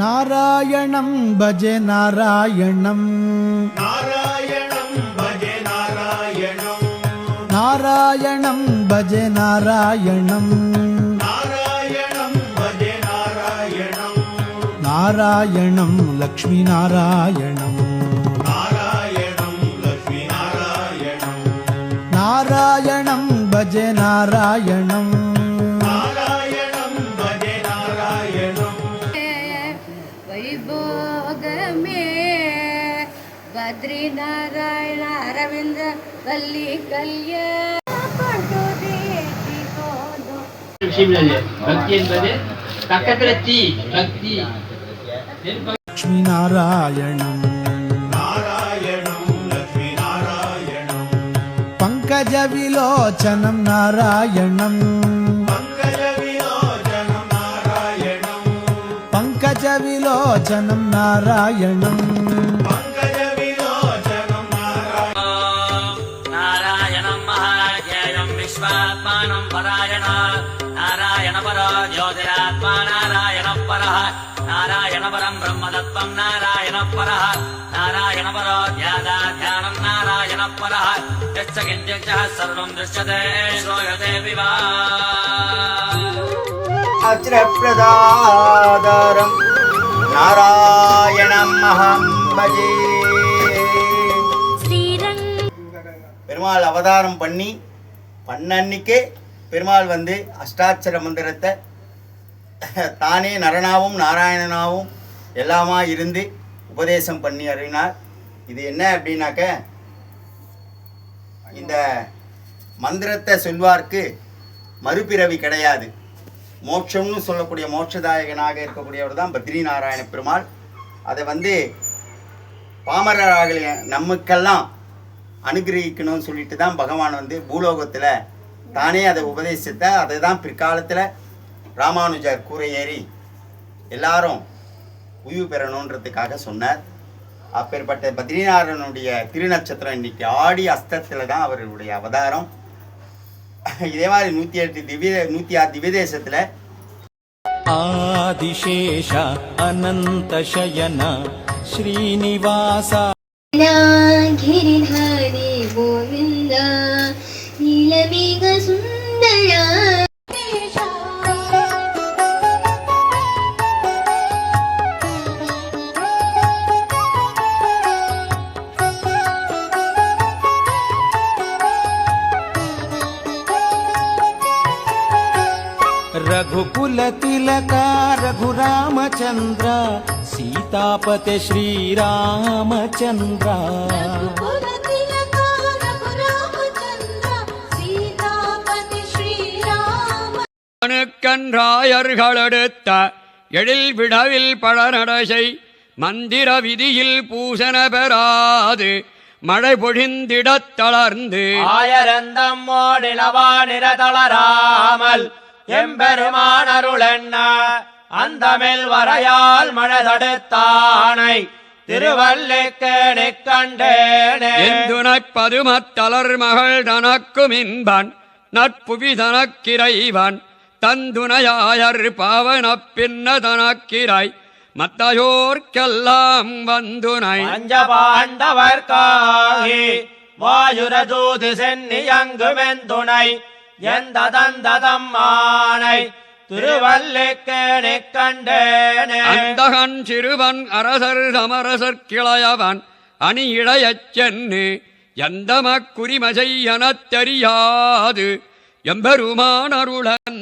नारायणं भजे नारायणं नारायणं भजे नारायणं नारायणं भजे नारायणं नारायणं भजे नारायणं नारायणं लक्ष्मीनारायणं नारायणं लक्ष्मीनारायणं नारायणं भजे नारायणं नारायणं भजे नारायणं वैभोगमे बद्री नारायण अरविंद वल्ली कल्याण பக்தி என்பது பக்கத்துல தீ பக்தி लक्ष्मीनारायणं नारायणं लक्ष्मीनारायणं पङ्कजविलोचनं नारायणं पङ्कजविलोचनं नारायणं पङ्कजविलोचनं नारायणं पङ्कजविलोचनं नारायणं महाज्ञेयं विश्वात्मानं परायण नारायण परो ज्योतिरात्मा नारायण परः नारायण परं ब्रह्मतत्त्वं नारायण परः नारायण परो ध्यानं नारायण परः यच्च किञ्चित् सर्वं दृश्यते श्रूयते विवा अच्रप्रदादरं नारायणं अहं भजे பெருமாள் அவதாரம் பண்ணன்னிக்கே பெருமாள் வந்து அஷ்டாட்சர மந்திரத்தை தானே நரனாவும் நாராயணனாவும் எல்லாமா இருந்து உபதேசம் பண்ணி அருளினார். இது என்ன அப்படின்னாக்க, இந்த மந்திரத்தை சொல்வார்க்கு மறுபிறவி கிடையாது. மோட்சம்னு சொல்லக்கூடிய மோட்சதாயகனாக இருக்கக்கூடியவர் தான் பத்ரி நாராயண பெருமாள். அதை வந்து பாமரராக நமக்கெல்லாம் அனுகிரகிக்கணும்னு சொல்லிட்டு தான் பகவான் வந்து பூலோகத்தில் தானே அதை உபதேசித்த. அதை தான் பிற்காலத்தில் ராமானுஜர் கூரை ஏறி எல்லாரும் உய்வு பெறணுன்றதுக்காக சொன்னார். அப்பேற்பட்ட பத்ரிநாராயணனுடைய திருநட்சத்திரம் இன்னைக்கு ஆடி அஸ்தத்தில் தான் அவருடைய அவதாரம். இதே மாதிரி 106 திவ்யதேசத்தில் आदिशेष अनन्तशयन श्रीनिवास गिरिधारी गोविंद नीलमेघ सुंदरा रघुकुल तिलका रघुरामचंद्र सीतापते श्रीरामचंद्र கன்றாயர்களெடுத்த எழில் விடவில் பழநடசை மந்திர விதியில் பூசன பெறாது மழை பொழிந்திடத் தளர்ந்து ஆயரந்தம் ஓடினவா நிறதளராமல் எம்பெருமான் அருளென்ன அந்தமில் வரையால் மழை தடுத்தானை திருவல்லிக்கேணி கண்டேனே எந்துனக் பதுமத்தளர் மகள் தனக்கும் இன்பன் நட்புவி தனக்கிறைவன் தந்துணையாயர் பாவன பின்ன தனக்கிரை மத்தையோர்க்கெல்லாம் வந்துனை பஞ்ச பாண்டவர்காகி வாயுரதூது சென்னியங்குமெந்துணை எந்த தந்ததம் ஆனை திருவல்லிக்கேணி கண்டேனே அந்தகன் சிறுவன் அரசர் சமரசர் கிளையவன் அணி இழையச் சென்னு எந்தமக்குரிமசை எனத் தெரியாது எம்பெருமான் அருளன்